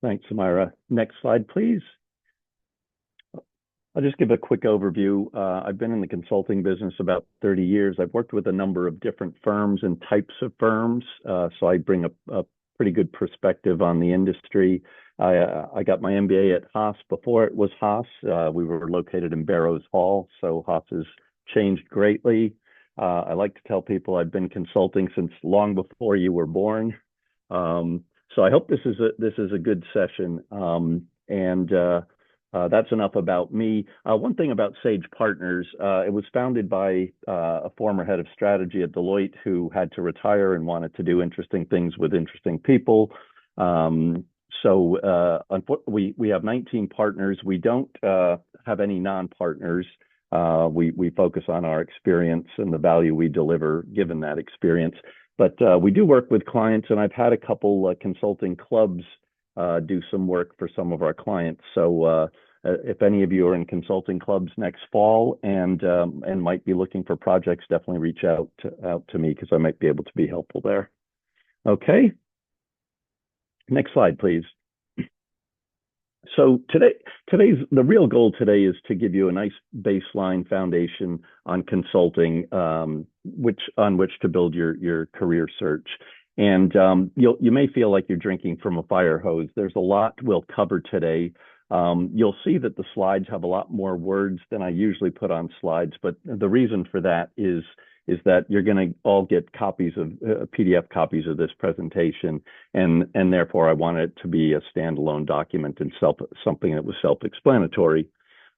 Thanks, Samira. Next slide, please. I'll just give a quick overview. I've been in the consulting business about 30 years. I've worked with a number of different firms and types of firms, so I bring a pretty good perspective on the industry. I got my MBA at Haas before it was Haas. We were located in Barrows Hall, so Haas has changed greatly. I like to tell people I've been consulting since long before you were born. So I hope this is a good session. That's enough about me. One thing about Sage Partners, it was founded by a former head of strategy at Deloitte who had to retire and wanted to do interesting things with interesting people. Unfortunately, we have 19 partners. We don't have any non-partners. We focus on our experience and the value we deliver given that experience. But we do work with clients, and I've had a couple consulting clubs do some work for some of our clients. So if any of you are in consulting clubs next fall and might be looking for projects, definitely reach out to me because I might be able to be helpful there. Okay. Next slide, please. So the real goal today is to give you a nice baseline foundation on consulting, on which to build your career search. And you may feel like you're drinking from a fire hose. There's a lot we'll cover today. You'll see that the slides have a lot more words than I usually put on slides, but the reason for that is that you're going to all get copies of PDF copies of this presentation, and therefore I want it to be a standalone document and something that was self-explanatory.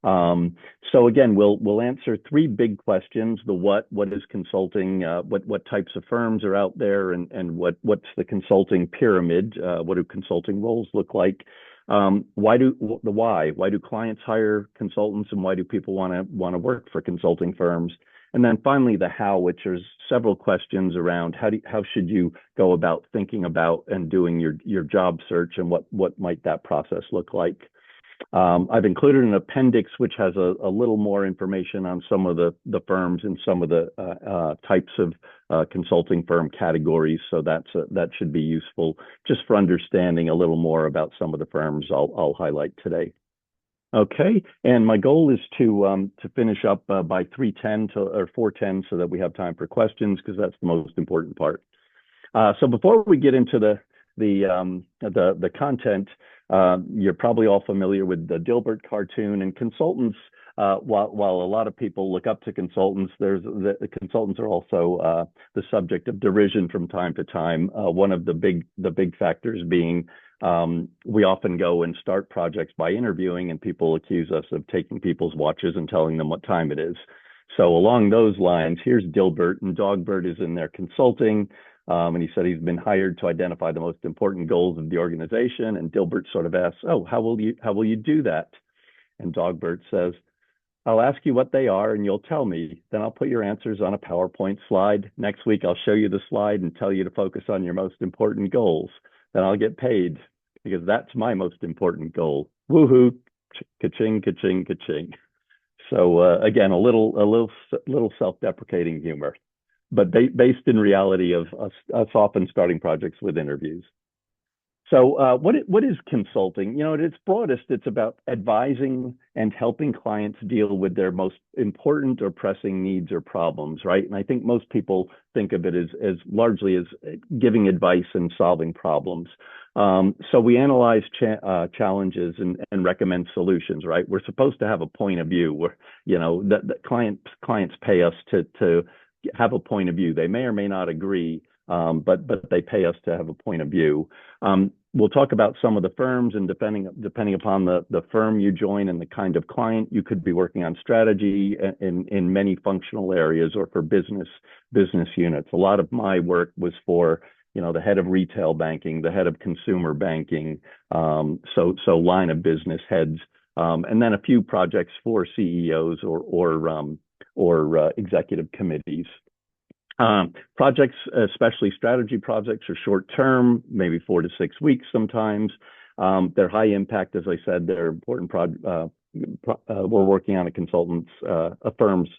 So again, we'll answer three big questions: the what is consulting, what types of firms are out there, and what's the consulting pyramid? What do consulting roles look like? Why do clients hire consultants, and why do people want to work for consulting firms? And then finally, the how, which is several questions around how should you go about thinking about and doing your job search, and what might that process look like? I've included an appendix which has a little more information on some of the firms and some of the types of consulting firm categories. So that should be useful just for understanding a little more about some of the firms I'll highlight today. Okay, and my goal is to finish up by 3:10 or 4:10 so that we have time for questions, because that's the most important part. So before we get into the content, you're probably all familiar with the Dilbert cartoon, and consultants. While a lot of people look up to consultants, the consultants are also the subject of derision from time to time. One of the big factors being we often go and start projects by interviewing, and people accuse us of taking people's watches and telling them what time it is. So along those lines, here's Dilbert, and Dogbert is in there consulting. And he said he's been hired to identify the most important goals of the organization. And Dilbert sort of asks, "Oh, how will you do that?" And Dogbert says, "I'll ask you what they are, and you'll tell me. Then I'll put your answers on a PowerPoint slide. Next week, I'll show you the slide and tell you to focus on your most important goals. Then I'll get paid, because that's my most important goal. Woohoo! Ka-ching, ka-ching, ka-ching." So again, a little self-deprecating humor, but based in reality of us often starting projects with interviews. So what is consulting? At its broadest, it's about advising and helping clients deal with their most important or pressing needs or problems, right? And I think most people think of it as largely as giving advice and solving problems. So we analyze challenges and recommend solutions, right? We're supposed to have a point of view. The clients pay us to have a point of view. They may or may not agree, but they pay us to have a point of view. We'll talk about some of the firms, and depending upon the firm you join and the kind of client, you could be working on strategy in many functional areas or for business units. A lot of my work was for the head of retail banking, the head of consumer banking, so line of business heads, and then a few projects for CEOs or executive committees. Projects, especially strategy projects, are short term, maybe 4 to 6 weeks sometimes. They're high impact, as I said. They're important. We're working on a firm's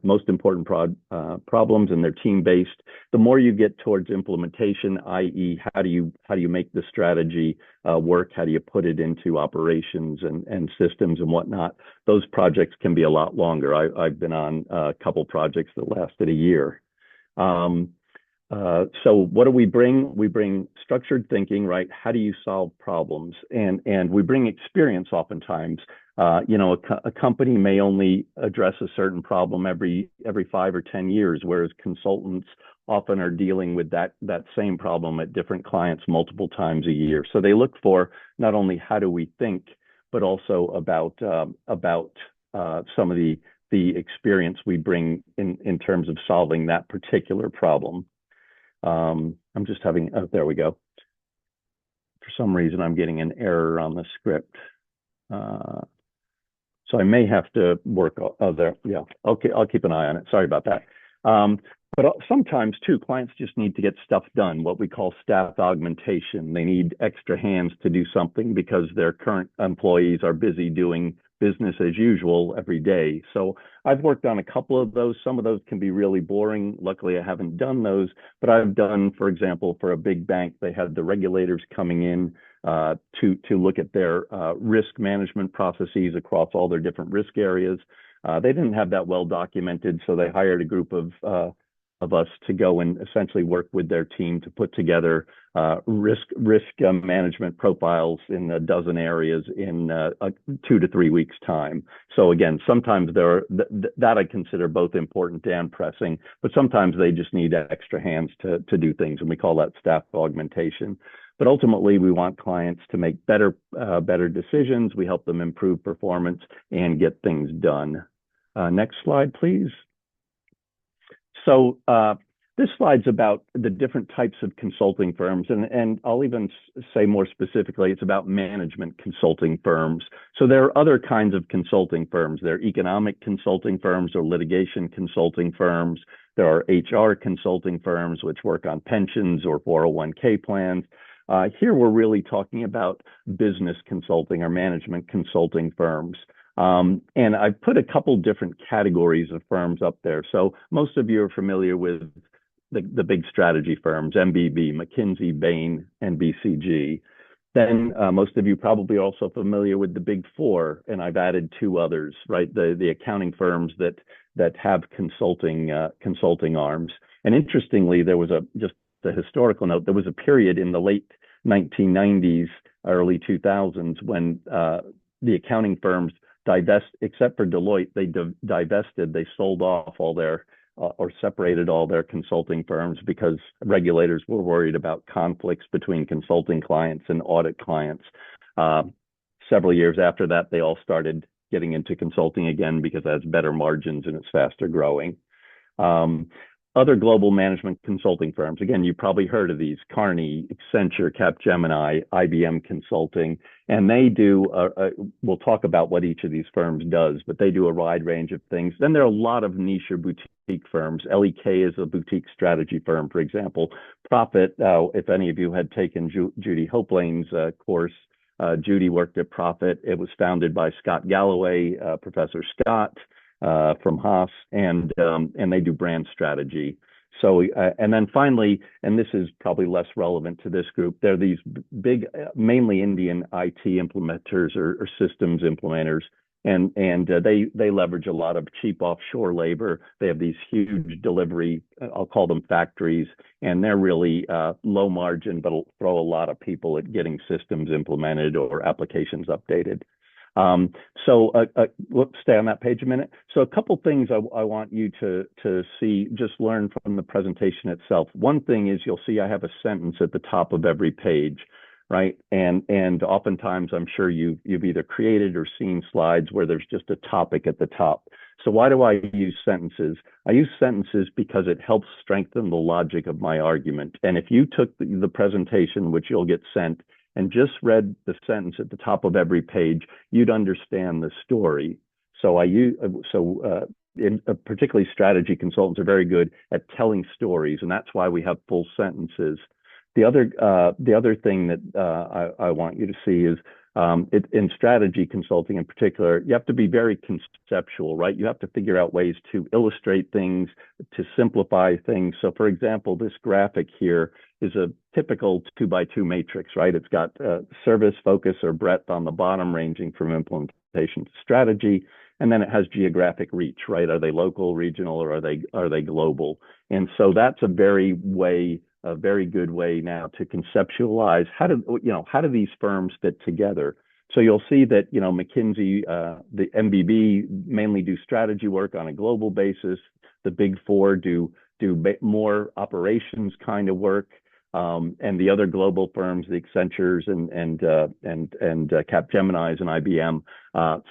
most important problems, and they're team-based. The more you get towards implementation, i.e., how do you make the strategy work? How do you put it into operations and systems and whatnot? Those projects can be a lot longer. I've been on a couple projects that lasted a year. So what do we bring? We bring structured thinking, right? How do you solve problems? And we bring experience oftentimes. A company may only address a certain problem every 5 or 10 years, whereas consultants often are dealing with that same problem at different clients multiple times a year. So they look for not only how do we think, but also about some of the experience we bring in terms of solving that particular problem. I'm just having, oh, there we go. For some reason, I'm getting an error on the script. So I may have to work, oh, there, yeah, okay, I'll keep an eye on it. Sorry about that. But sometimes too, clients just need to get stuff done, what we call staff augmentation. They need extra hands to do something because their current employees are busy doing business as usual every day. So I've worked on a couple of those. Some of those can be really boring. Luckily, I haven't done those, but I've done, for example, for a big bank, they had the regulators coming in to look at their risk management processes across all their different risk areas. They didn't have that well documented, so they hired a group of us to go and essentially work with their team to put together risk management profiles in a dozen areas in 2 to 3 weeks time. So again, sometimes that I consider both important and pressing, but sometimes they just need extra hands to do things, and we call that staff augmentation. But ultimately, we want clients to make better decisions. We help them improve performance and get things done. Next slide, please. So this slide's about the different types of consulting firms, and I'll even say more specifically, it's about management consulting firms. So there are other kinds of consulting firms. There are economic consulting firms or litigation consulting firms. There are HR consulting firms, which work on pensions or 401k plans. Here, we're really talking about business consulting or management consulting firms. And I've put a couple different categories of firms up there. So most of you are familiar with the big strategy firms, MBB, McKinsey, Bain, and BCG. Then most of you probably are also familiar with the big four, and I've added 2 others, right? The accounting firms that have consulting arms. And interestingly, there was just a historical note, there was a period in the late 1990s, early 2000s when the accounting firms except for Deloitte, they divested, they sold off all their or separated all their consulting firms because regulators were worried about conflicts between consulting clients and audit clients. Several years after that, they all started getting into consulting again because it has better margins and it's faster growing. Other global management consulting firms, again, you probably heard of these: Kearney, Accenture, Capgemini, IBM Consulting, and they do, we'll talk about what each of these firms does, but they do a wide range of things. Then there are a lot of niche or boutique firms. LEK is a boutique strategy firm, for example. Prophet, if any of you had taken Judy Hoplane's course, Judy worked at Prophet. It was founded by Scott Galloway, Professor Scott, from Haas, and they do brand strategy. So, and then finally, and this is probably less relevant to this group, they're these big, mainly Indian IT implementers or systems implementers, and they leverage a lot of cheap offshore labor. They have these huge delivery, I'll call them factories, and they're really low margin, but will throw a lot of people at getting systems implemented or applications updated. Let's stay on that page a minute. So a couple things I want you to see, just learn from the presentation itself. One thing is you'll see I have a sentence at the top of every page, right? And oftentimes I'm sure you've either created or seen slides where there's just a topic at the top. So why do I use sentences? I use sentences because it helps strengthen the logic of my argument. And if you took the presentation, which you'll get sent, and just read the sentence at the top of every page, you'd understand the story. So particularly strategy consultants are very good at telling stories, and that's why we have full sentences. The other thing that I want you to see is In strategy consulting in particular, you have to be very conceptual, right? You have to figure out ways to illustrate things, to simplify things. So, for example, this graphic here is a typical 2x2 matrix, right? It's got service, focus, or breadth on the bottom, ranging from implementation to strategy. And then it has geographic reach, right? Are they local, regional, or are they global? And so that's a very good way now to conceptualize how do these firms fit together. So you'll see that McKinsey, the MBB mainly do strategy work on a global basis. The Big Four do more operations kind of work. And the other global firms, the Accentures and Capgeminis and IBM,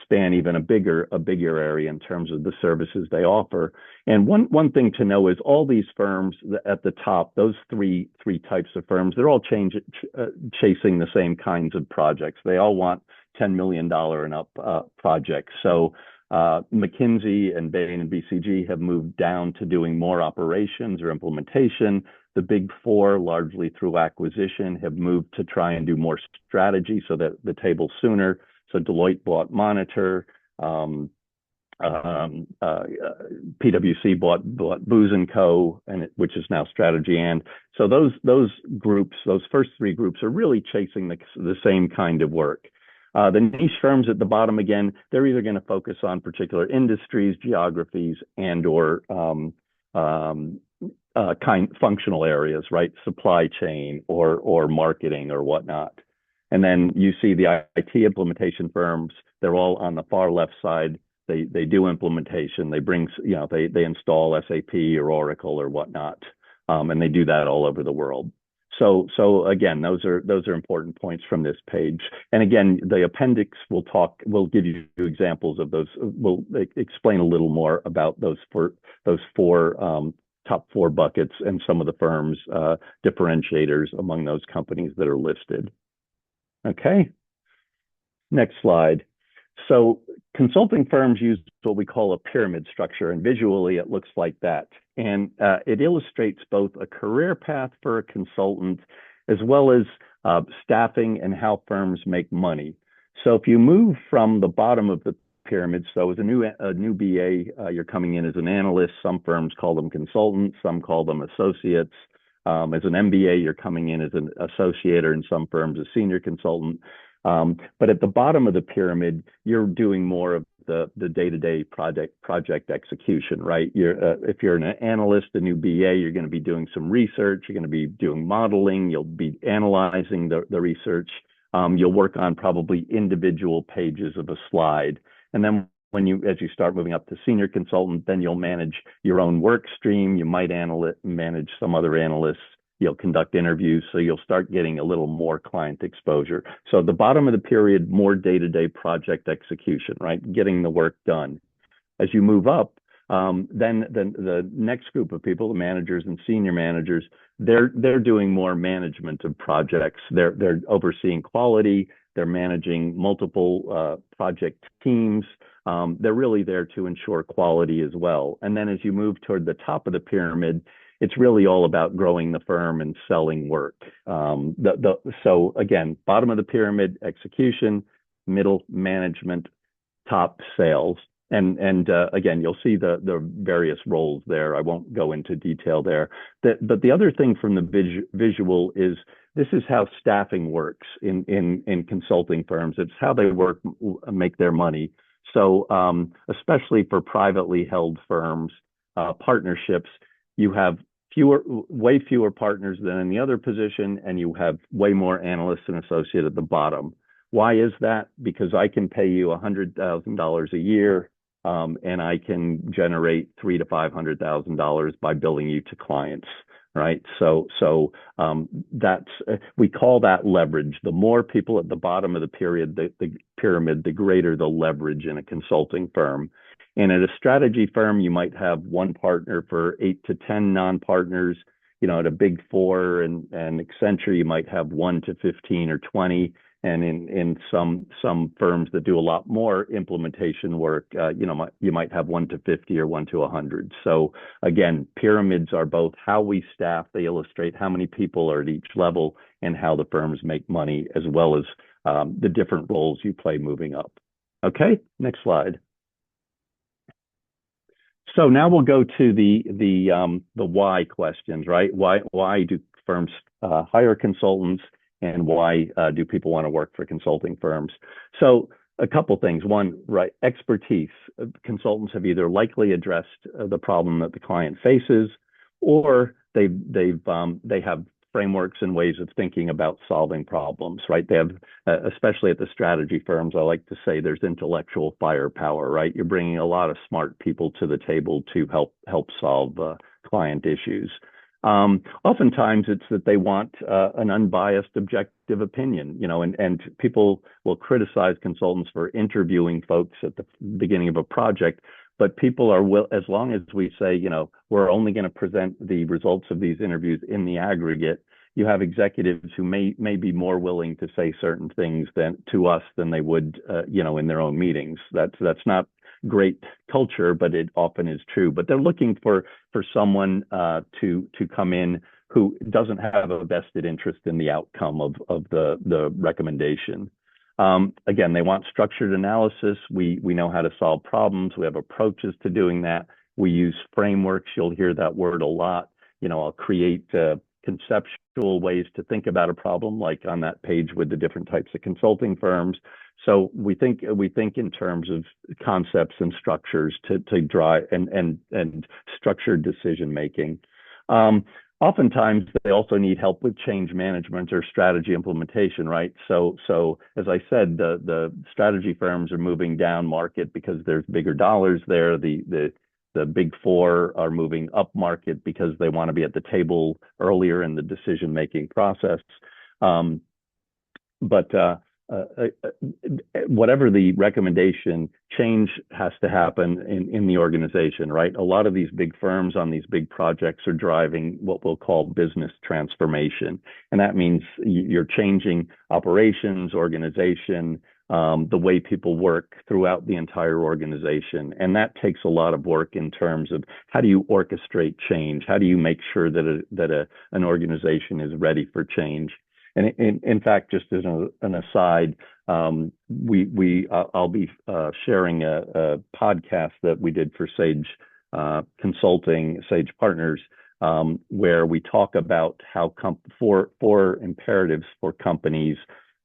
span even a bigger area in terms of the services they offer. And one thing to know is all these firms at the top, those three types of firms, they're all chasing the same kinds of projects. They all want $10 million and up projects. So McKinsey and Bain and BCG have moved down to doing more operations or implementation. The Big Four, largely through acquisition, have moved to try and do more strategy so that the table's sooner. So Deloitte bought Monitor, PwC bought Booz & Co, which is now Strategy. And so those groups, those first three groups, are really chasing the same kind of work. The niche firms at the bottom, again, they're either going to focus on particular industries, geographies, and/or functional areas, right? Supply chain or marketing or whatnot. And then you see the IT implementation firms, they're all on the far left side. They do implementation. They bring, they install SAP or Oracle or whatnot. And they do that all over the world. So again, those are important points from this page. And again, the appendix will give you examples of those. We'll explain a little more about those top four buckets and some of the firms' differentiators among those companies that are listed. Okay, next slide. So consulting firms use what we call a pyramid structure, and visually it looks like that. And it illustrates both a career path for a consultant as well as staffing and how firms make money. So if you move from the bottom of the pyramid, so as a new BA, you're coming in as an analyst. Some firms call them consultants, some call them associates. As an MBA, you're coming in as an associate, or in some firms, a senior consultant. But at the bottom of the pyramid, you're doing more of the day-to-day project execution, right? If you're an analyst, a new BA, you're going to be doing some research. You're going to be doing modeling. You'll be analyzing the research. You'll work on probably individual pages of a slide. And then as you start moving up to senior consultant, then you'll manage your own work stream. You might manage some other analysts. You'll conduct interviews, so you'll start getting a little more client exposure. So at the bottom of the period, more day-to-day project execution, right? Getting the work done. As you move up, then the next group of people, the managers and senior managers, they're doing more management of projects. They're overseeing quality. They're managing multiple project teams. They're really there to ensure quality as well. And then as you move toward the top of the pyramid, it's really all about growing the firm and selling work. So again, bottom of the pyramid, execution, middle, management, top, sales. And again, you'll see the various roles there. I won't go into detail there. But the other thing from the visual is this is how staffing works in consulting firms. It's how they make their money. So especially for privately held firms, partnerships, you have way fewer partners than in the other position, and you have way more analysts and associates at the bottom. Why is that? Because I can pay you $100,000 a year, and I can generate $300,000 to $500,000 by billing you to clients, right? So we call that leverage. The more people at the bottom of the pyramid, the greater the leverage in a consulting firm. And at a strategy firm, you might have one partner for 8 to 10 non-partners. At a Big Four and Accenture, you might have 1 to 15 or 20. And in some firms that do a lot more implementation work, you might have 1 to 50 or 1 to 100. So again, pyramids are both how we staff. They illustrate how many people are at each level and how the firms make money, as well as the different roles you play moving up. Okay, next slide. So now we'll go to the why questions, right? Why do firms hire consultants, and why do people want to work for consulting firms? So a couple things. One, right, expertise. Consultants have either likely addressed the problem that the client faces, or they have frameworks and ways of thinking about solving problems, right? They have, especially at the strategy firms, I like to say there's intellectual firepower, right? You're bringing a lot of smart people to the table to help solve client issues. Oftentimes it's that they want an unbiased, objective opinion, and people will criticize consultants for interviewing folks at the beginning of a project, but people are as long as we say, we're only going to present the results of these interviews in the aggregate, you have executives who may be more willing to say certain things to us than they would, in their own meetings. That's not great culture, but it often is true. But they're looking for someone to come in who doesn't have a vested interest in the outcome of the recommendation. Again, they want structured analysis. We know how to solve problems. We have approaches to doing that. We use frameworks. You'll hear that word a lot. I'll create conceptual ways to think about a problem, like on that page with the different types of consulting firms. So we think in terms of concepts and structures to drive and structured decision making. Oftentimes, they also need help with change management or strategy implementation, right? So as I said, the strategy firms are moving down market because there's bigger dollars there. The big four are moving up market because they want to be at the table earlier in the decision making process. Whatever the recommendation, change has to happen in the organization, right? A lot of these big firms on these big projects are driving what we'll call business transformation. And that means you're changing operations, organization, the way people work throughout the entire organization. And that takes a lot of work in terms of how do you orchestrate change? How do you make sure that an organization is ready for change? And in fact, just as an aside, I'll be sharing a podcast that we did for Sage Consulting, Sage Partners, where we talk about how four imperatives for companies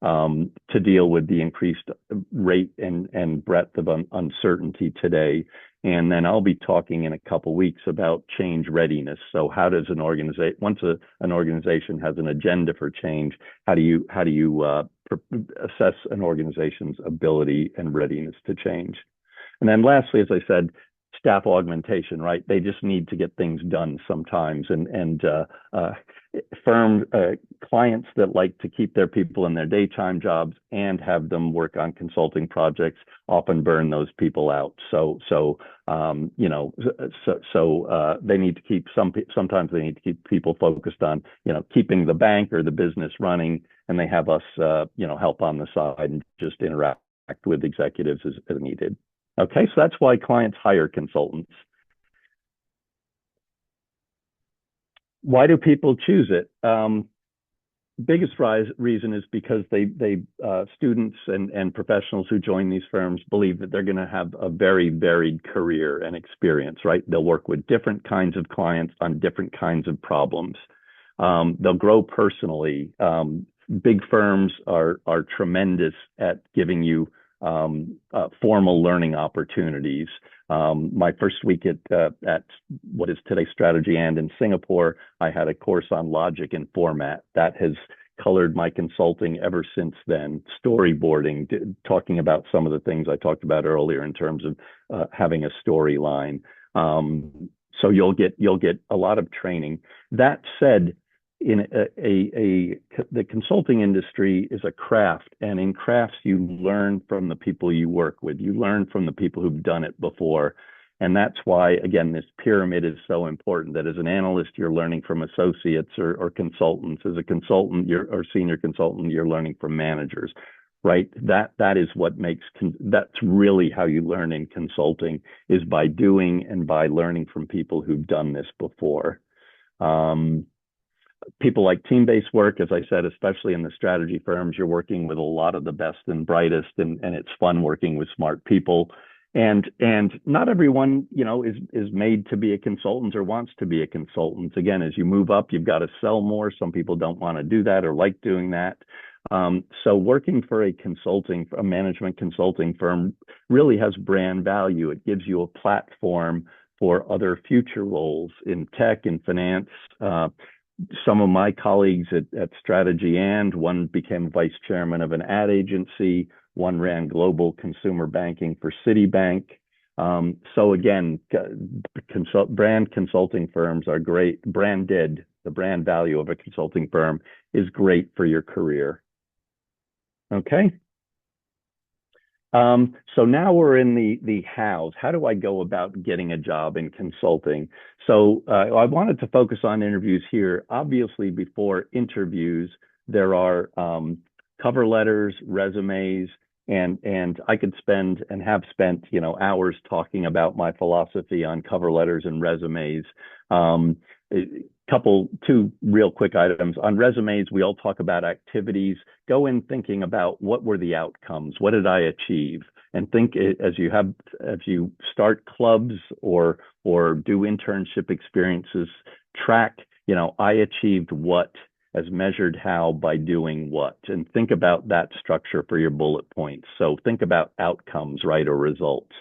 to deal with the increased rate and breadth of uncertainty today. And then I'll be talking in a couple of weeks about change readiness. So how does an organization, once an organization has an agenda for change, how do you assess an organization's ability and readiness to change? And then lastly, as I said, staff augmentation, right? They just need to get things done sometimes. And clients that like to keep their people in their daytime jobs and have them work on consulting projects often burn those people out. So they need to keep sometimes they need to keep people focused on, keeping the bank or the business running, and they have us, help on the side and just interact with executives as needed. Okay, so that's why clients hire consultants. Why do people choose it? Biggest reason is because students and professionals who join these firms believe that they're going to have a very varied career and experience, right? They'll work with different kinds of clients on different kinds of problems. They'll grow personally. Big firms are tremendous at giving you formal learning opportunities. My first week at what is today Strategy and in Singapore, I had a course on logic and format that has colored my consulting ever since then. Storyboarding, talking about some of the things I talked about earlier in terms of having a storyline. So you'll get a lot of training. That said, in the consulting industry is a craft, and in crafts you learn from the people you work with. You learn from the people who've done it before, and that's why, again, this pyramid is so important. That as an analyst, you're learning from associates or consultants. As a consultant, or senior consultant, you're learning from managers, right? That is what makes that's really how you learn in consulting, is by doing and by learning from people who've done this before. People like team-based work, as I said, especially in the strategy firms. You're working with a lot of the best and brightest, and it's fun working with smart people. And not everyone, is made to be a consultant or wants to be a consultant. Again, as you move up, you've got to sell more. Some people don't want to do that or like doing that. So working for a management consulting firm really has brand value. It gives you a platform for other future roles in tech and finance. Some of my colleagues at Strategy and one became vice chairman of an ad agency, one ran global consumer banking for Citibank. So again, brand consulting firms are great. Branded, the brand value of a consulting firm is great for your career. Okay. So now we're in the hows. How do I go about getting a job in consulting? So I wanted to focus on interviews here. Obviously, before interviews, there are cover letters, resumes, and I could spend and have spent hours talking about my philosophy on cover letters and resumes. Two real quick items on resumes. We all talk about activities. Go in thinking about what were the outcomes, what did I achieve, and think as you start clubs or do internship experiences, track I achieved what as measured how by doing what, and think about that structure for your bullet points. So think about outcomes, right, or results.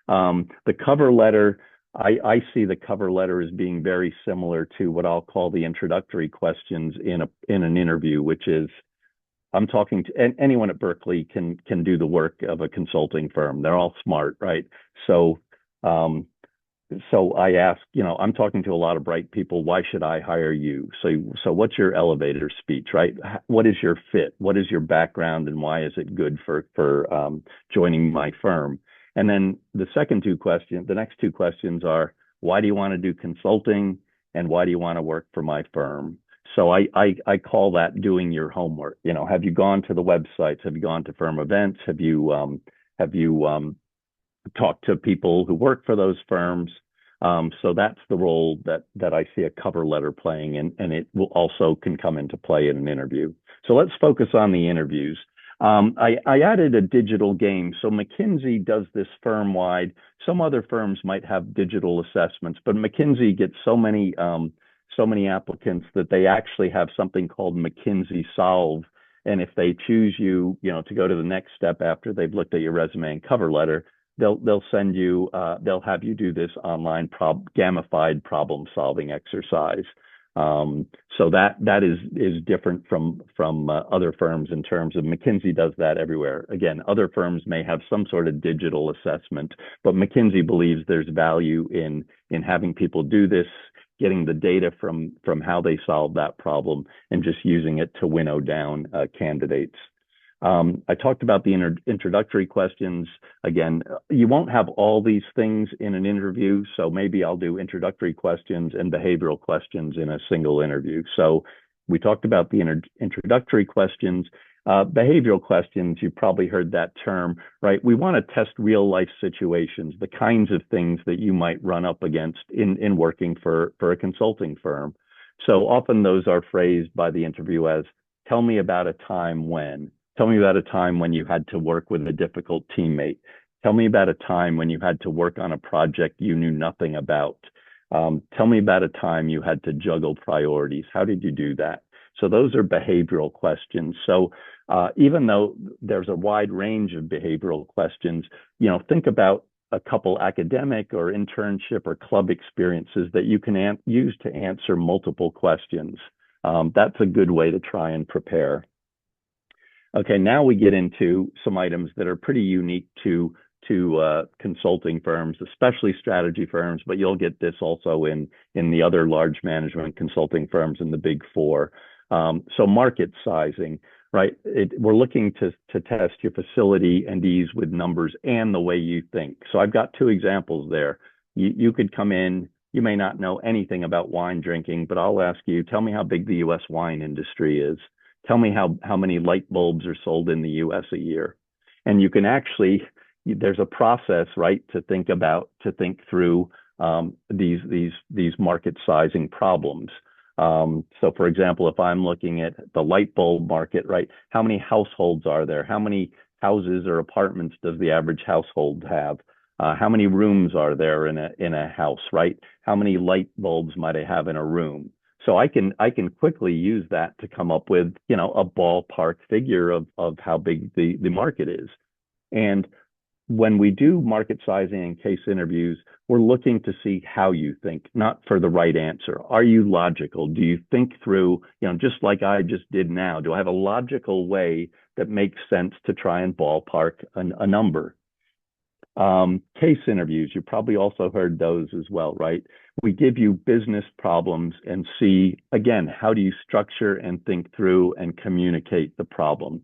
The cover letter. I see the cover letter as being very similar to what I'll call the introductory questions in an interview, which is I'm talking to anyone at Berkeley can do the work of a consulting firm. They're all smart, right? So I ask, I'm talking to a lot of bright people. Why should I hire you? So what's your elevator speech, right? What is your fit? What is your background, and why is it good for joining my firm? And then the next two questions are, why do you want to do consulting, and why do you want to work for my firm? So I call that doing your homework. Have you gone to the websites? Have you gone to firm events? Have you talked to people who work for those firms? So that's the role that I see a cover letter playing, and it will also can come into play in an interview. So let's focus on the interviews. I added a digital game. So McKinsey does this firm-wide. Some other firms might have digital assessments, but McKinsey gets so many applicants that they actually have something called McKinsey Solve. And if they choose you, to go to the next step after they've looked at your resume and cover letter, they'll send you, they'll have you do this online gamified problem-solving exercise. So that is different from other firms in terms of McKinsey does that everywhere. Again, other firms may have some sort of digital assessment, but McKinsey believes there's value in having people do this, getting the data from how they solve that problem, and just using it to winnow down candidates. I talked about the introductory questions. Again, you won't have all these things in an interview, so maybe I'll do introductory questions and behavioral questions in a single interview. So we talked about the introductory questions. Behavioral questions, you've probably heard that term, right? We want to test real life situations, the kinds of things that you might run up against in working for a consulting firm. So often those are phrased by the interview as, tell me about a time when. Tell me about a time when you had to work with a difficult teammate. Tell me about a time when you had to work on a project you knew nothing about. Tell me about a time you had to juggle priorities. How did you do that? So those are behavioral questions. So even though there's a wide range of behavioral questions, think about a couple academic or internship or club experiences that you can use to answer multiple questions. That's a good way to try and prepare. Okay, now we get into some items that are pretty unique to consulting firms, especially strategy firms, but you'll get this also in the other large management consulting firms in the Big Four. So market sizing, right? We're looking to test your facility and ease with numbers and the way you think. So I've got two examples there. You could come in, you may not know anything about wine drinking, but I'll ask you, tell me how big the US wine industry is. Tell me how many light bulbs are sold in the US a year. And you can actually, there's a process, right, to think through these market sizing problems. So for example, if I'm looking at the light bulb market, right, how many households are there? How many houses or apartments does the average household have? How many rooms are there in a house, right? How many light bulbs might I have in a room? So I can quickly use that to come up with, a ballpark figure of how big the market is. And when we do market sizing and case interviews, we're looking to see how you think, not for the right answer. Are you logical? Do you think through, just like I just did now? Do I have a logical way that makes sense to try and ballpark a number? Case interviews, you probably also heard those as well, right? We give you business problems and see, again, how do you structure and think through and communicate the problem?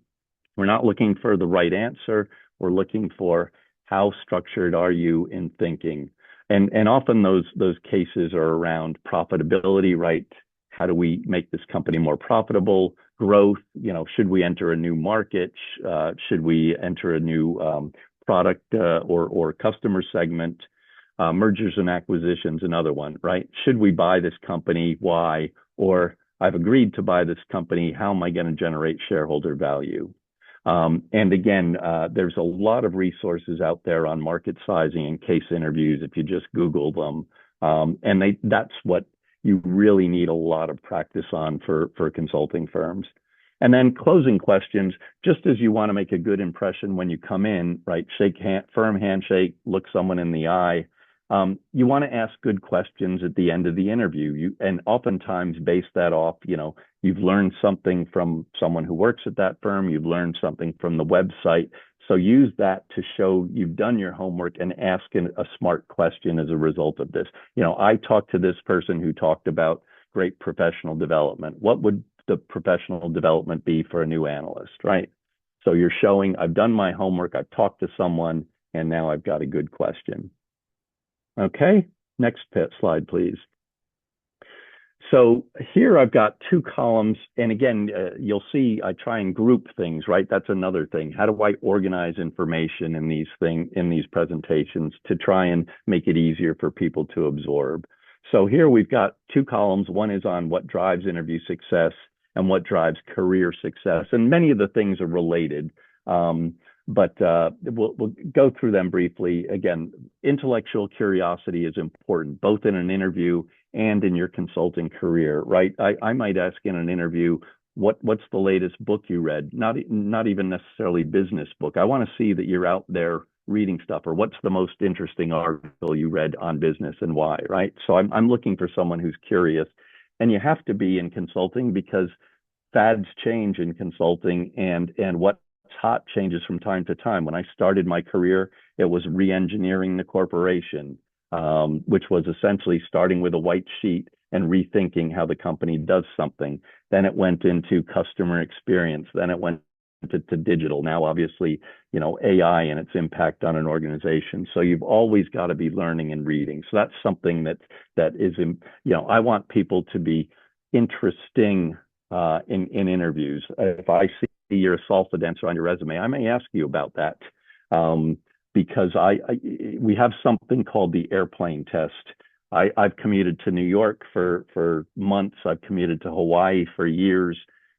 We're not looking for the right answer. We're looking for how structured are you in thinking? And often those cases are around profitability, right? How do we make this company more profitable? Growth, should we enter a new market? Should we enter a new product or customer segment? Mergers and acquisitions, another one, right? Should we buy this company? Why? Or I've agreed to buy this company. How am I going to generate shareholder value? And again, there's a lot of resources out there on market sizing and case interviews if you just Google them. And that's what you really need a lot of practice on for consulting firms. And then closing questions, just as you want to make a good impression when you come in, right? Firm handshake, look someone in the eye. You want to ask good questions at the end of the interview. And oftentimes base that off, you've learned something from someone who works at that firm, you've learned something from the website. So use that to show you've done your homework and ask a smart question as a result of this. I talked to this person who talked about great professional development. What would the professional development be for a new analyst, right? So you're showing I've done my homework, I've talked to someone, and now I've got a good question. Okay, next slide, please. So here I've got two columns, and again, you'll see I try and group things, right? That's another thing. How do I organize information in these presentations to try and make it easier for people to absorb? So here we've got two columns. One is on what drives interview success and what drives career success, and many of the things are related. But we'll go through them briefly. Again, intellectual curiosity is important, both in an interview and in your consulting career, right? I might ask in an interview, what's the latest book you read? Not even necessarily business book. I want to see that you're out there reading stuff, or what's the most interesting article you read on business and why, right? So I'm looking for someone who's curious, and you have to be in consulting because fads change in consulting, and what's hot changes from time to time. When I started my career, it was re-engineering the corporation, which was essentially starting with a white sheet and rethinking how the company does something. Then it went into customer experience. Then it went to digital. Now, obviously, AI and its impact on an organization. So you've always got to be learning and reading. So that's something that is, I want people to be interesting in interviews. If I see you're a salsa dancer on your resume, I may ask you about that. Because we have something called the airplane test. I've commuted to New York for months. I've commuted to Hawaii for years.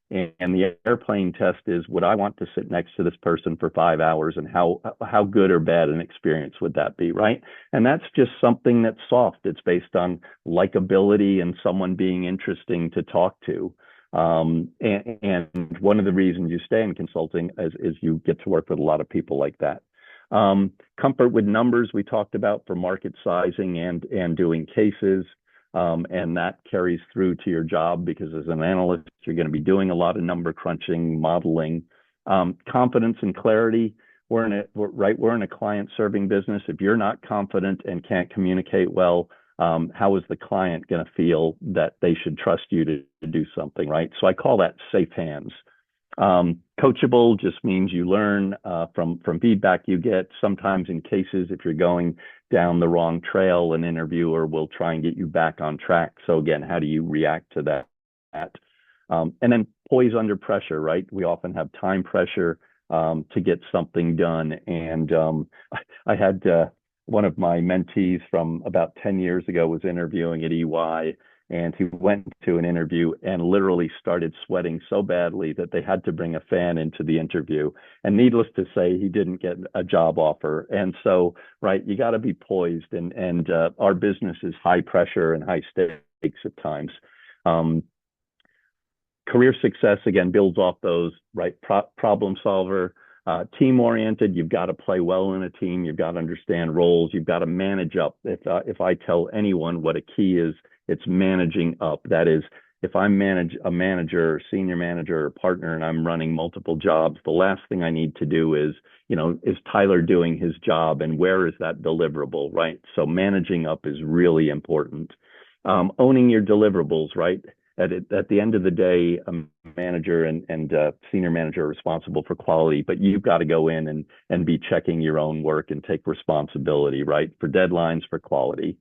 And the airplane test is, would I want to sit next to this person for 5 hours, and how good or bad an experience would that be, right? And that's just something that's soft. It's based on likability and someone being interesting to talk to. And one of the reasons you stay in consulting is you get to work with a lot of people like that. Comfort with numbers we talked about for market sizing and doing cases. And that carries through to your job because as an analyst, you're going to be doing a lot of number crunching, modeling. Confidence and clarity. We're in a client serving business. If you're not confident and can't communicate well, how is the client going to feel that they should trust you to do something, right? So I call that safe hands. Coachable just means you learn from feedback you get. Sometimes in cases, if you're going down the wrong trail, an interviewer will try and get you back on track. So again, how do you react to that? And then poise under pressure, right? We often have time pressure to get something done. And I had one of my mentees from about 10 years ago was interviewing at EY, and he went to an interview and literally started sweating so badly that they had to bring a fan into the interview. And needless to say, he didn't get a job offer. And so, right, you got to be poised. And our business is high pressure and high stakes at times. Um, Career success again builds off those, right? Problem solver, team oriented. You've got to play well in a team. You've got to understand roles. You've got to manage up. If I tell anyone what a key is, it's managing up. That is, if I'm a manager, senior manager, or partner, and I'm running multiple jobs, the last thing I need to do is, is Tyler doing his job, and where is that deliverable, right? So managing up is really important. Owning your deliverables, right? At the end of the day, a manager and senior manager are responsible for quality, but you've got to go in and be checking your own work and take responsibility, right? For deadlines, for quality.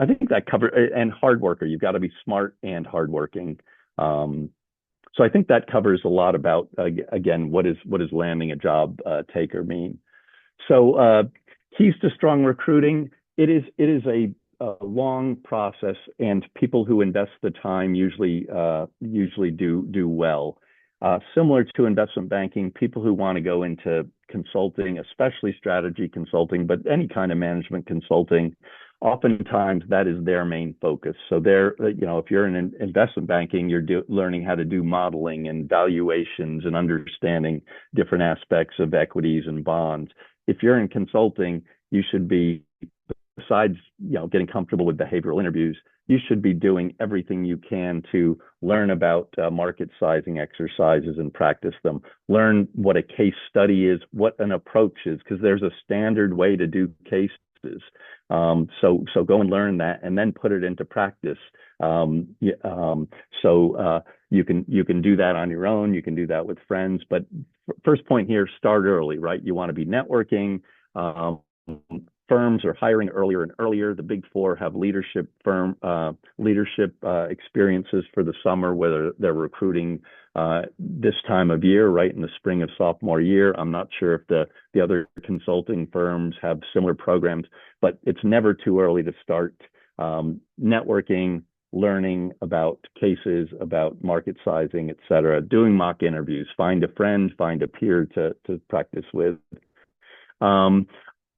I think that covers, and hard worker. You've got to be smart and hardworking. So I think that covers a lot about, again, what is landing a job taker mean. So keys to strong recruiting. It is a long process, and people who invest the time usually do well. Similar to investment banking, people who want to go into consulting, especially strategy consulting, but any kind of management consulting, oftentimes that is their main focus. So if you're in investment banking, you're learning how to do modeling and valuations and understanding different aspects of equities and bonds. If you're in consulting, you should be, besides getting comfortable with behavioral interviews, you should be doing everything you can to learn about market sizing exercises and practice them. Learn what a case study is, what an approach is, because there's a standard way to do cases. So go and learn that, and then put it into practice. So you can do that on your own. You can do that with friends. But first point here: start early, right? You want to be networking. Firms are hiring earlier and earlier. The Big Four have leadership experiences for the summer, whether they're recruiting this time of year, right in the spring of sophomore year. I'm not sure if the other consulting firms have similar programs, but it's never too early to start networking, learning about cases, about market sizing, et cetera, doing mock interviews, find a friend, find a peer to practice with.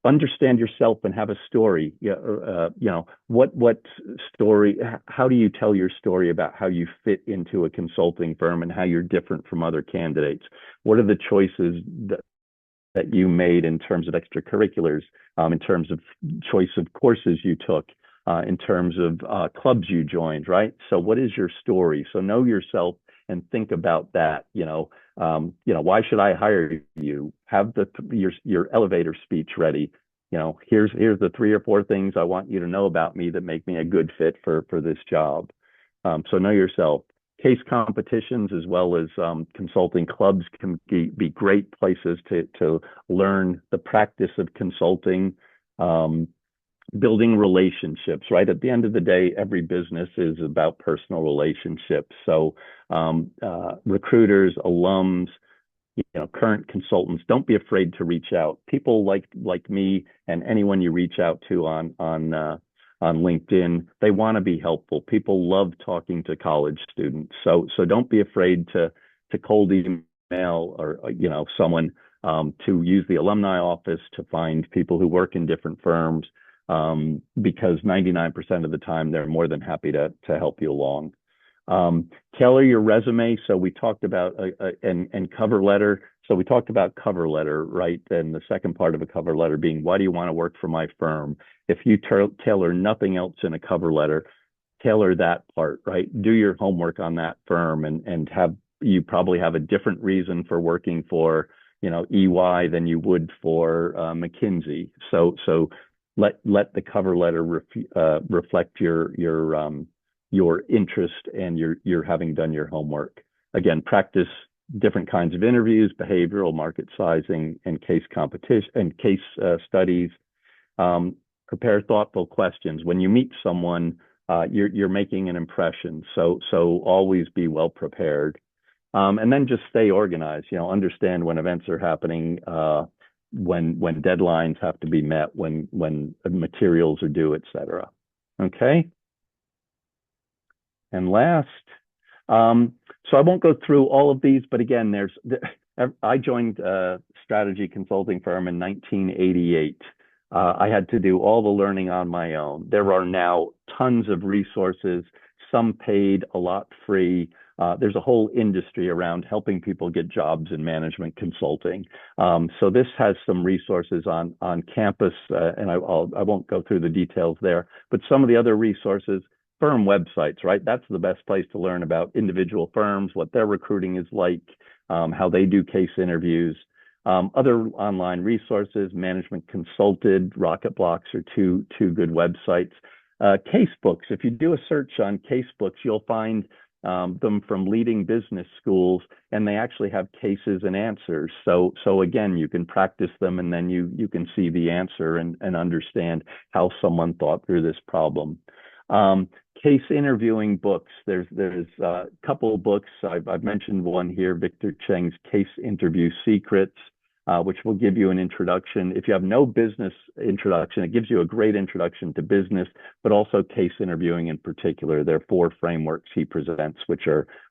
Understand yourself and have a story. What story? How do you tell your story about how you fit into a consulting firm and how you're different from other candidates? What are the choices that you made in terms of extracurriculars, in terms of choice of courses you took, in terms of clubs you joined, right? So what is your story? So know yourself and think about that. Why should I hire you? Have your elevator speech ready. Here's the 3 or 4 things I want you to know about me that make me a good fit for this job. So know yourself. Case competitions as well as consulting clubs can be great places to learn the practice of consulting. Building relationships, right? At the end of the day, every business is about personal relationships. So recruiters, alums, current consultants, don't be afraid to reach out. People like me and anyone you reach out to on LinkedIn, they want to be helpful. People love talking to college students. So don't be afraid to cold email or someone, to use the alumni office to find people who work in different firms. Because 99% of the time they're more than happy to help you along. Tailor your resume. So we talked about and cover letter. So we talked about cover letter, right? And the second part of a cover letter being, why do you want to work for my firm? If you tailor nothing else in a cover letter, tailor that part, right? Do your homework on that firm and you probably have a different reason for working for EY than you would for McKinsey. So let the cover letter reflect your interest and your having done your homework. Again, practice different kinds of interviews, behavioral, market sizing, and case competition and case studies. Prepare thoughtful questions. When you meet someone, you're making an impression. So always be well prepared. And then just stay organized. Understand when events are happening. When deadlines have to be met, when materials are due, et cetera. Okay. And last, so I won't go through all of these, but again, I joined a strategy consulting firm in 1988. I had to do all the learning on my own. There are now tons of resources, some paid, a lot free. There's a whole industry around helping people get jobs in management consulting. So this has some resources on campus, and I won't go through the details there, but some of the other resources, firm websites, right? That's the best place to learn about individual firms, what their recruiting is like, how they do case interviews. Other online resources, Management Consulted, Rocket Blocks are two good websites. Case books. If you do a search on case books, you'll find them from leading business schools, and they actually have cases and answers. So again, you can practice them, and then you can see the answer and understand how someone thought through this problem. Case interviewing books. There's a couple of books. I've mentioned one here, Victor Cheng's Case Interview Secrets, which will give you an introduction. If you have no business introduction, it gives you a great introduction to business, but also case interviewing in particular. There are 4 frameworks he presents, which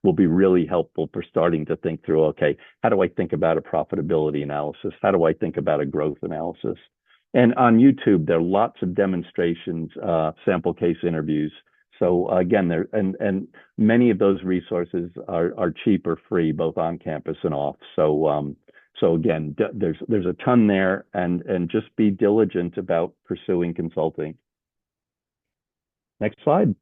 will be really helpful for starting to think through, okay, how do I think about a profitability analysis? How do I think about a growth analysis? And on YouTube, there are lots of demonstrations, sample case interviews. So again, and many of those resources are cheap or free, both on campus and off. So again, there's a ton there, and just be diligent about pursuing consulting. Next slide.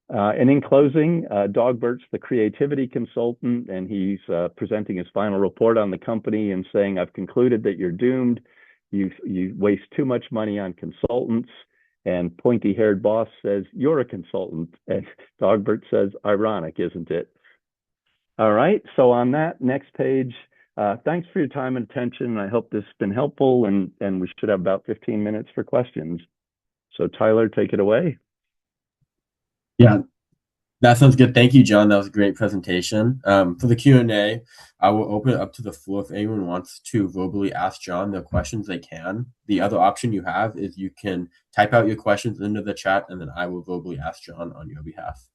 And in closing, Dogbert's the creativity consultant, and he's presenting his final report on the company and saying, "I've concluded that you're doomed. You waste too much money on consultants." And pointy-haired boss says, "You're a consultant." And Dogbert says, "Ironic, isn't it?" All right. So on that next page, thanks for your time and attention. I hope this has been helpful, and we should have about 15 minutes for questions. So Tyler, take it away. Yeah, that sounds good. Thank you, John. That was a great presentation. For the Q&A, I will open it up to the floor if anyone wants to verbally ask John the questions they can. The other option you have is you can type out your questions into the chat, and then I will verbally ask John on your behalf.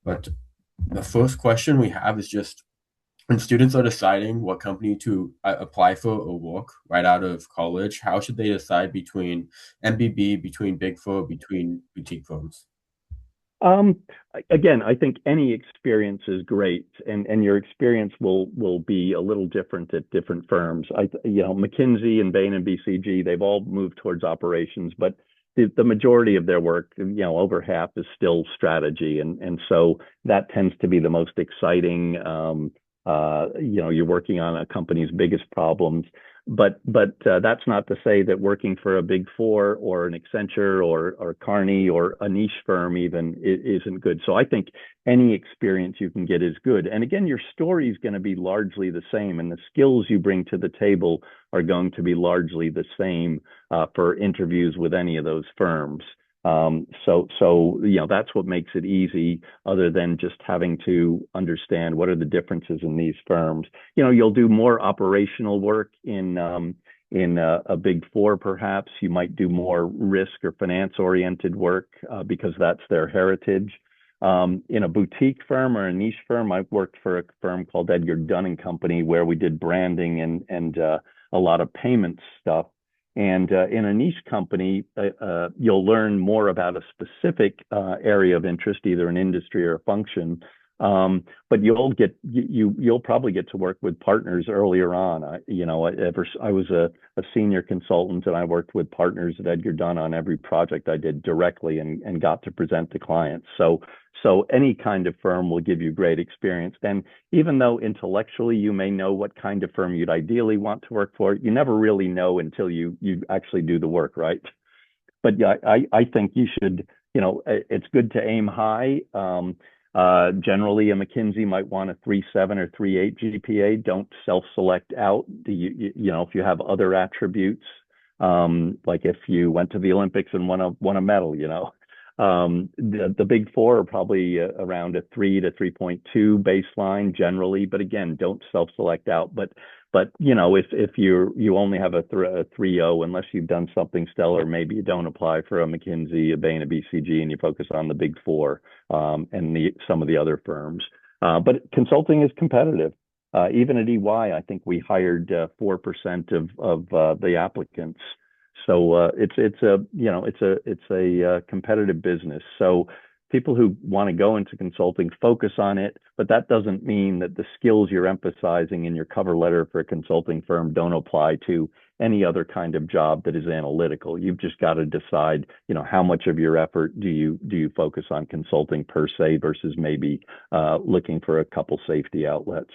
But the first question we have is just, when students are deciding what company to apply for or work right out of college, how should they decide between MBB, between Big Four, between boutique firms? Again, I think any experience is great, and your experience will be a little different at different firms. McKinsey and Bain and BCG, they've all moved towards operations, but the majority of their work, over half is still strategy, and so that tends to be the most exciting. You're working on a company's biggest problems. But that's not to say that working for a Big Four or an Accenture or Carney or a niche firm even isn't good. So I think any experience you can get is good. And again, your story is going to be largely the same, and the skills you bring to the table are going to be largely the same for interviews with any of those firms. So that's what makes it easy, other than just having to understand what are the differences in these firms. You'll do more operational work in a Big Four, perhaps. You might do more risk or finance oriented work because that's their heritage. In a boutique firm or a niche firm, I've worked for a firm called Edgar Dunn and Company, where we did branding and a lot of payments stuff. And in a niche company, you'll learn more about a specific area of interest, either an industry or a function. But you'll probably get to work with partners earlier on. I was a senior consultant, and I worked with partners at Edgar Dunn on every project I did directly, and got to present to clients. So any kind of firm will give you great experience. And even though intellectually you may know what kind of firm you'd ideally want to work for, you never really know until you actually do the work, right? But yeah, I think you should, it's good to aim high. Generally, a McKinsey might want a 3.7 or 3.8 GPA. Don't self-select out. If you have other attributes, like if you went to the Olympics and won a medal, the Big Four are probably around a 3 to 3.2 baseline generally. But again, don't self-select out. But But if you only have a 3.0, unless you've done something stellar, maybe you don't apply for a McKinsey, a Bain, a BCG, and you focus on the big four, and some of the other firms. But consulting is competitive. Even at EY, I think we hired 4% of the applicants. So it's a competitive business. So people who want to go into consulting focus on it, but that doesn't mean that the skills you're emphasizing in your cover letter for a consulting firm don't apply to any other kind of job that is analytical. You've just got to decide, how much of your effort do you focus on consulting per se versus maybe looking for a couple safety outlets.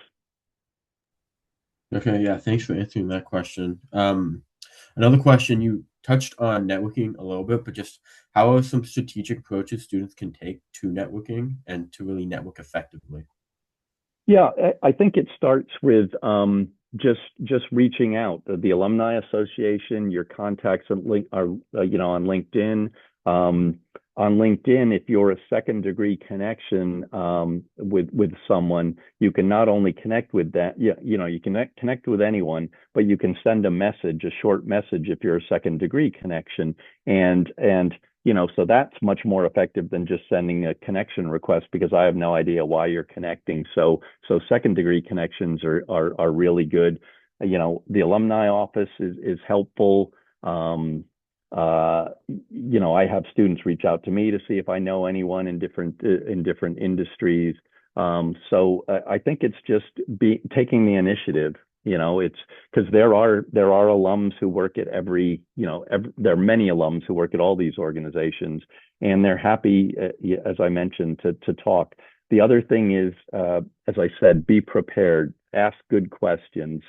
Okay, yeah, thanks for answering that question. Another question, you touched on networking a little bit, but just how are some strategic approaches students can take to networking and to really network effectively? Yeah, I think it starts with just reaching out. The Alumni Association, your contacts are, on LinkedIn. On LinkedIn, if you're a second degree connection with someone, you can not only connect with that, you can connect with anyone, but you can send a short message if you're a second degree connection, and so that's much more effective than just sending a connection request because I have no idea why you're connecting. So second degree connections are really good. The alumni office is helpful. I have students reach out to me to see if I know anyone in different industries. So I think it's just taking the initiative. It's because there are alums who work at there are many alums who work at all these organizations, and they're happy, as I mentioned, to talk. The other thing is, as I said, be prepared, ask good questions.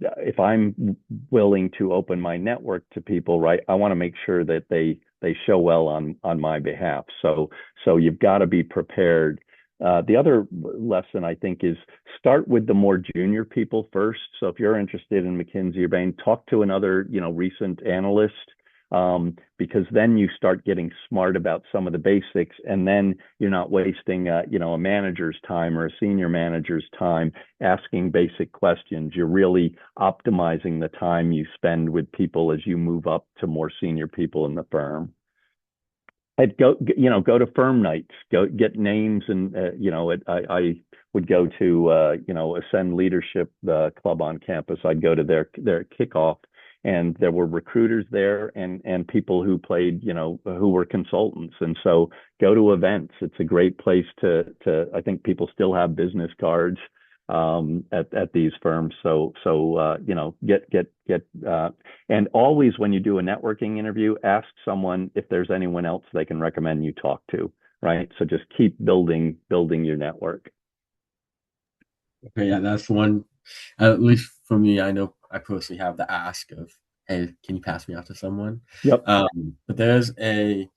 If I'm willing to open my network to people, right, I want to make sure that they show well on my behalf. So you've got to be prepared. The other lesson I think is start with the more junior people first. So if you're interested in McKinsey or Bain, talk to another, recent analyst, because then you start getting smart about some of the basics, and then you're not wasting, a manager's time or a senior manager's time asking basic questions. You're really optimizing the time you spend with people as you move up to more senior people in the firm. I'd go to firm nights, go get names, and I would go to Ascend Leadership Club on campus. I'd go to their kickoff, and there were recruiters there and people who played, who were consultants. And so go to events. It's a great place to I think people still have business cards at these firms. So get and always when you do a networking interview, ask someone if there's anyone else they can recommend you talk to, right? So just keep building your network. Okay, yeah, that's one, at least for me, I know I personally have the ask of, hey, can you pass me off to someone? Yep. But there's a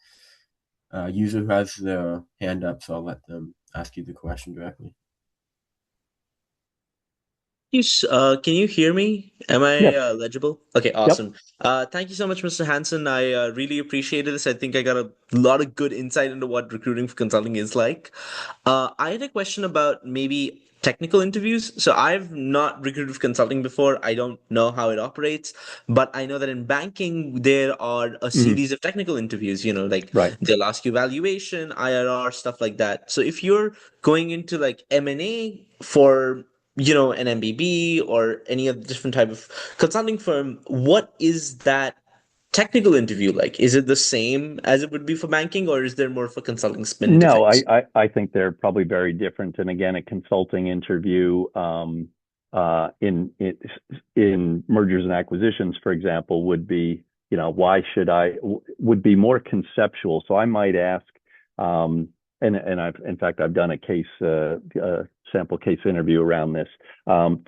user who has their hand up, so I'll let them ask you the question directly. Can you hear me? Am I Yes. legible? Okay, Yep. awesome. Thank you so much, Mr. Hanson. I really appreciated this. I think I got a lot of good insight into what recruiting for consulting is like. I had a question about maybe technical interviews. So I've not recruited for consulting before. I don't know how it operates, but I know that in banking there are a Mhm. series of technical interviews. Like Right. they'll ask you valuation, IRR, stuff like that. So if you're going into like M&A for an MBB or any other different type of consulting firm, what is that technical interview like? Is it the same as it would be for banking, or is there more of a consulting spin into No, things? I think they're probably very different. And again, a consulting interview in mergers and acquisitions, for example, would be, why should would be more conceptual. So I might ask, and I've done a case sample case interview around this.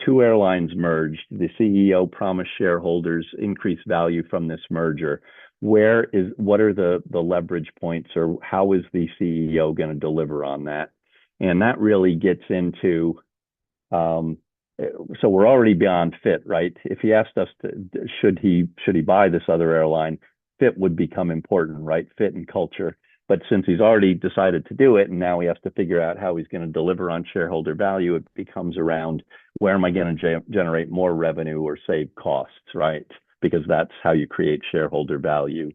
Two airlines merged. The CEO promised shareholders increased value from this merger. What are the leverage points, or how is the CEO going to deliver on that? And that really gets into, so we're already beyond fit, right? If he asked us should he buy this other airline, fit would become important, right? Fit and culture. But since he's already decided to do it, and now he has to figure out how he's going to deliver on shareholder value, it becomes around where am I going to generate more revenue or save costs, right? Because that's how you create shareholder value.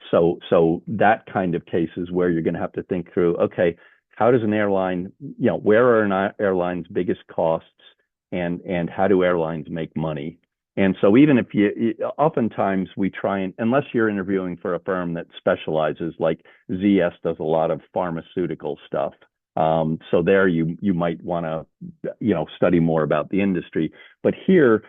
So that kind of case is where you're going to have to think through, okay, how does an airline, where are an airline's biggest costs, and how do airlines make money? And so even if oftentimes we try and, unless you're interviewing for a firm that specializes, like ZS does a lot of pharmaceutical stuff. So there you might want to, study more about the industry. But here,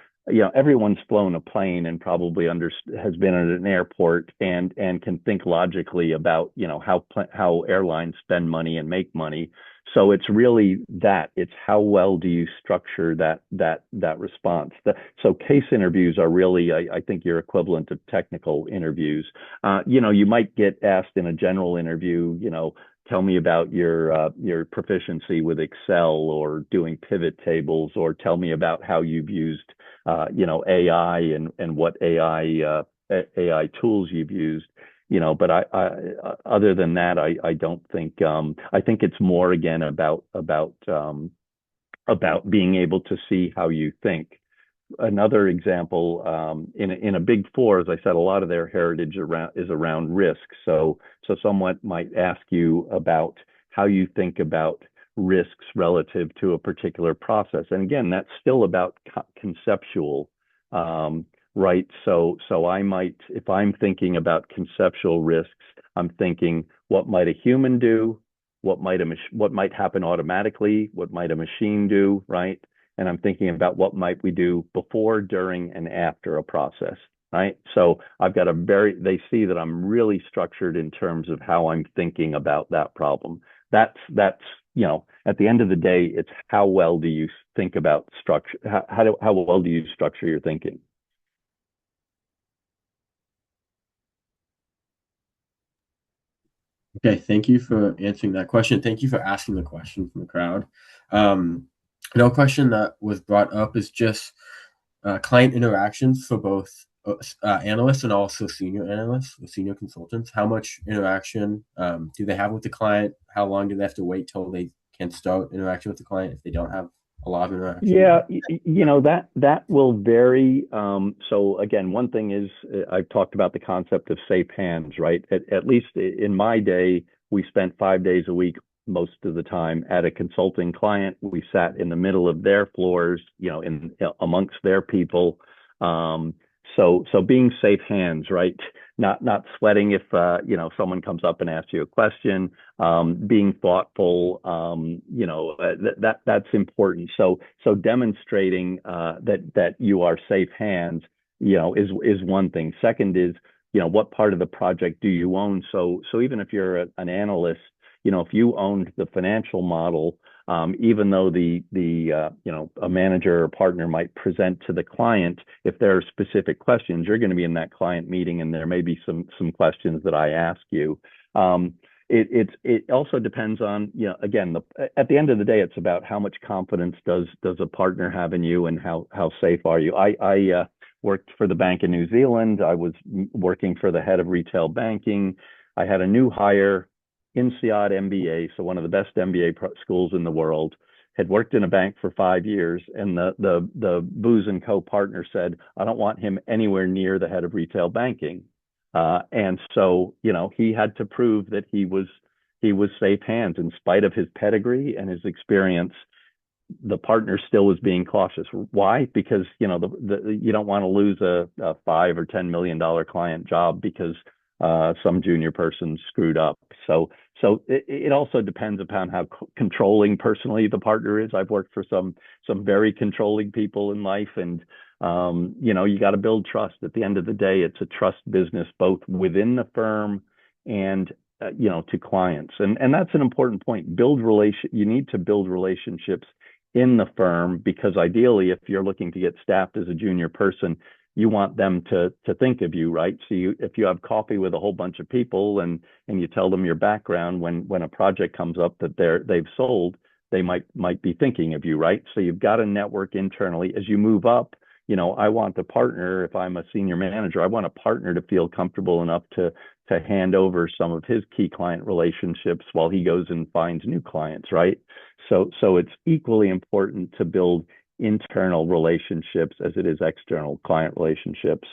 everyone's flown a plane and probably has been at an airport and can think logically about, how airlines spend money and make money. So it's really that. It's how well do you structure that response. So case interviews are really, I think, your equivalent of technical interviews. You might get asked in a general interview, tell me about your proficiency with Excel or doing pivot tables, or tell me about how you've used AI and what AI tools you've used. But other than that, I don't think, I think it's more again about being able to see how you think. Another example, in a big four, as I said, a lot of their heritage is around risk. So someone might ask you about how you think about risks relative to a particular process. And again, that's still about conceptual, right? So I might, if I'm thinking about conceptual risks, I'm thinking, what might a human do? What might happen automatically? What might a machine do, right? And I'm thinking about what might we do before, during, and after a process, right? So I've got they see that I'm really structured in terms of how I'm thinking about that problem. That's at the end of the day, it's how well do you think about structure? How well do you structure your thinking? Okay, thank you for answering that question. Thank you for asking the question from the crowd. Another question that was brought up is just client interactions for both analysts and also senior analysts or senior consultants. How much interaction do they have with the client? How long do they have to wait till they can start interacting with the client if they don't have a lot of interaction? Yeah, that will vary. So again, one thing is I've talked about the concept of safe hands, right? At least in my day, we spent 5 days a week most of the time at a consulting client. We sat in the middle of their floors, amongst their people. So being safe hands, right? Not sweating if someone comes up and asks you a question. Being thoughtful, that's important. So demonstrating that you are safe hands, is one thing. Second is, what part of the project do you own? So even if you're an analyst, if you owned the financial model, even though a manager or partner might present to the client, if there are specific questions, you're going to be in that client meeting, and there may be some questions that I ask you. It also depends on, again, at the end of the day, it's about how much confidence does a partner have in you, and how safe are you. I worked for the Bank of New Zealand. I was working for the head of retail banking. I had a new hire, INSEAD MBA, so one of the best MBA schools in the world, had worked in a bank for 5 years, and the Booz and Co partner said, I don't want him anywhere near the head of retail banking. And so, he had to prove that he was safe hands in spite of his pedigree and his experience. The partner still was being cautious. Why? Because, you don't want to lose a $5 or $10 million client job because some junior person screwed up. So it also depends upon how controlling personally the partner is. I've worked for some very controlling people in life, and you got to build trust. At the end of the day, it's a trust business, both within the firm and to clients. And that's an important point. You need to build relationships in the firm, because ideally, if you're looking to get staffed as a junior person, you want them to think of you, right? So if you have coffee with a whole bunch of people and you tell them your background, when a project comes up that they've sold, they might be thinking of you, right? So you've got to network internally. As you move up, I want the partner, if I'm a senior manager, I want a partner to feel comfortable enough to hand over some of his key client relationships while he goes and finds new clients, right? So it's equally important to build internal relationships as it is external client relationships.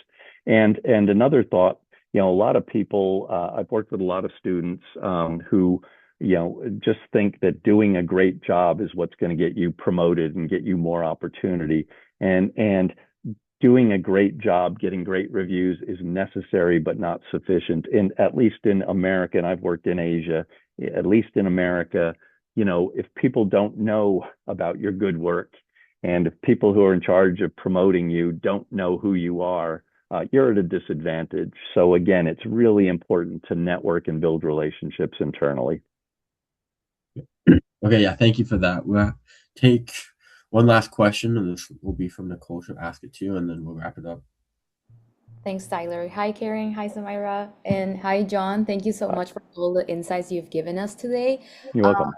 And another thought, a lot of people, I've worked with a lot of students who, just think that doing a great job is what's going to get you promoted and get you more opportunity. And doing a great job, getting great reviews is necessary but not sufficient. In at least in America, and I've worked in Asia, at least in America, if people don't know about your good work, and if people who are in charge of promoting you don't know who you are, you're at a disadvantage. So again, it's really important to network and build relationships internally. Okay, yeah, thank you for that. We'll take one last question, and this will be from Nicole. She'll ask it too, and then we'll wrap it up. Thanks, Tyler. Hi, Karen. Hi, Samira. And hi, John. Thank you so much for all the insights you've given us today. You're welcome.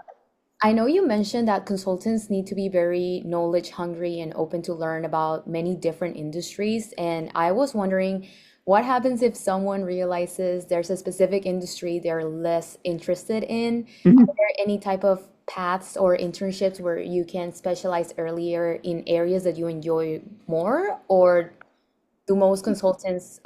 I know you mentioned that consultants need to be very knowledge hungry and open to learn about many different industries. And I was wondering, what happens if someone realizes there's a specific industry they're less interested in? Are there any type of paths or internships where you can specialize earlier in areas that you enjoy more? Or do most consultants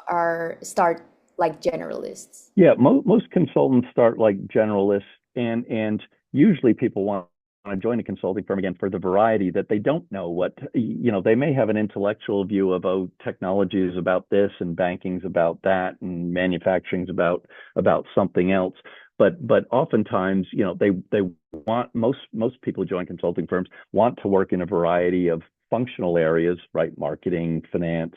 start like generalists? Yeah, most consultants start like generalists, and usually people want to join a consulting firm again for the variety that they don't know what, they may have an intellectual view of, oh, technology is about this and banking's about that and manufacturing's about something else. But oftentimes, they want, most people who join consulting firms want to work in a variety of functional areas, right? Marketing, finance,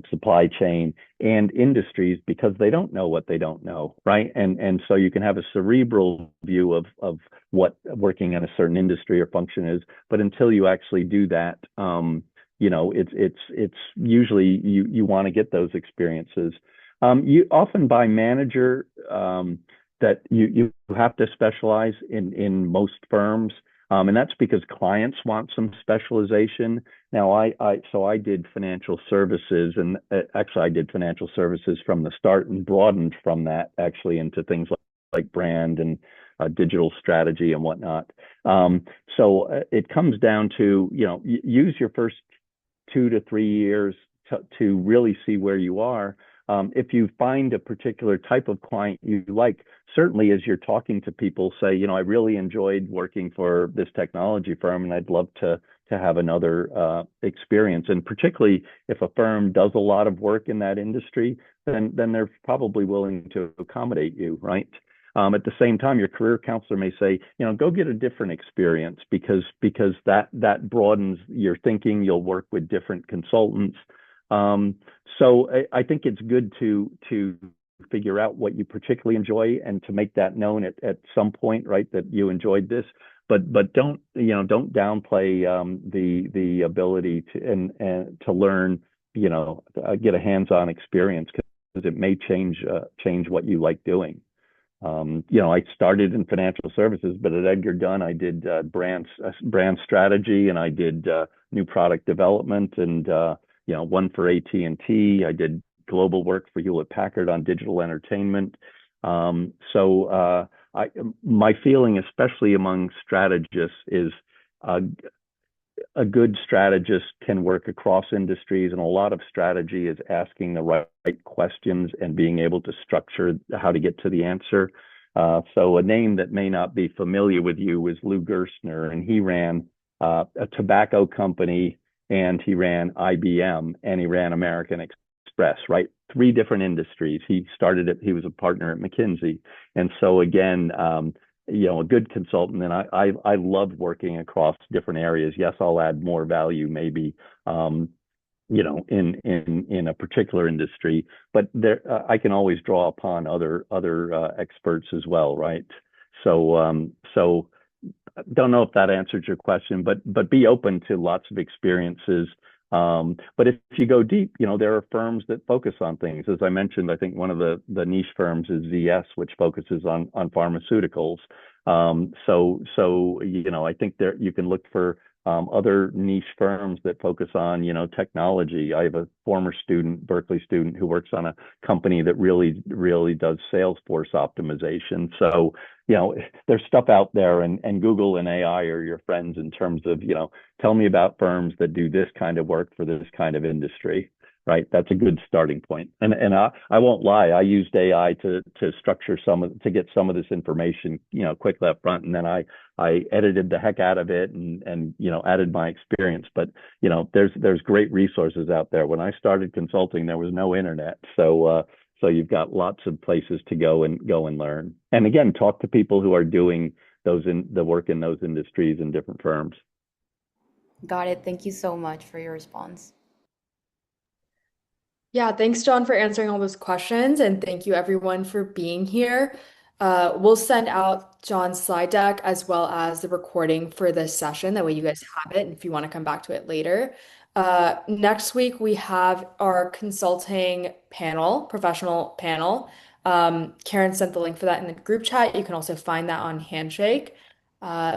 supply chain, and industries, because they don't know what they don't know, right? And so you can have a cerebral view of what working in a certain industry or function is, but until you actually do that, it's usually you want to get those experiences. You often by manager, that you have to specialize in most firms. And that's because clients want some specialization. Now, I did financial services, and actually I did financial services from the start and broadened from that actually into things like brand and digital strategy and whatnot. So it comes down to, use your first 2 to 3 years to really see where you are. If you find a particular type of client you like, certainly as you're talking to people, say, I really enjoyed working for this technology firm and I'd love to have another experience. And particularly if a firm does a lot of work in that industry, then they're probably willing to accommodate you, right? At the same time, your career counselor may say, go get a different experience because that broadens your thinking. You'll work with different consultants. So I think it's good to figure out what you particularly enjoy and to make that known at some point, right? That you enjoyed this, but don't downplay the ability to to learn, get a hands-on experience, because it may change what you like doing. I started in financial services, but at Edgar Dunn, I did brand strategy, and I did new product development, and one for AT&T. I did global work for Hewlett Packard on digital entertainment. So my feeling, especially among strategists, is a good strategist can work across industries, and a lot of strategy is asking the right questions and being able to structure how to get to the answer. So a name that may not be familiar with you is Lou Gerstner, and he ran a tobacco company, and he ran IBM, and he ran American Express, right? 3 different industries. He was a partner at McKinsey. And so again, a good consultant, and I love working across different areas. Yes, I'll add more value maybe, in a particular industry, but there I can always draw upon other experts as well, right? So don't know if that answered your question, but be open to lots of experiences. But if you go deep, there are firms that focus on things. As I mentioned, I think one of the niche firms is ZS, which focuses on pharmaceuticals. So I think there you can look for other niche firms that focus on technology. I have a former Berkeley student, who works on a company that really does Salesforce optimization. So there's stuff out there, and Google and AI are your friends in terms of, tell me about firms that do this kind of work for this kind of industry, right? That's a good starting point. And I won't lie, I used AI to structure to get some of this information, quickly up front, and then I edited the heck out of it and added my experience. But there's great resources out there. When I started consulting, there was no internet, so you've got lots of places to go and learn. And again, talk to people who are doing the work in those industries in different firms. Got it. Thank you so much for your response. Yeah, thanks, John, for answering all those questions, and thank you everyone for being here. We'll send out John's slide deck as well as the recording for this session. That way you guys have it, and if you want to come back to it later. Next week we have our consulting panel, professional panel. Karen sent the link for that in the group chat. You can also find that on Handshake.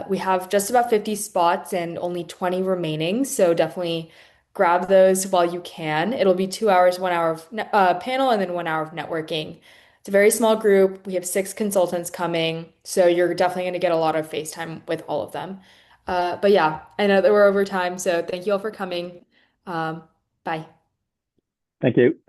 We have just about 50 spots and only 20 remaining, so definitely grab those while you can. It'll be 2 hours, 1 hour of panel, and then 1 hour of networking. It's a very small group. We have 6 consultants coming, so you're definitely going to get a lot of FaceTime with all of them. But yeah, I know that we're over time, so thank you all for coming. Bye. Thank you.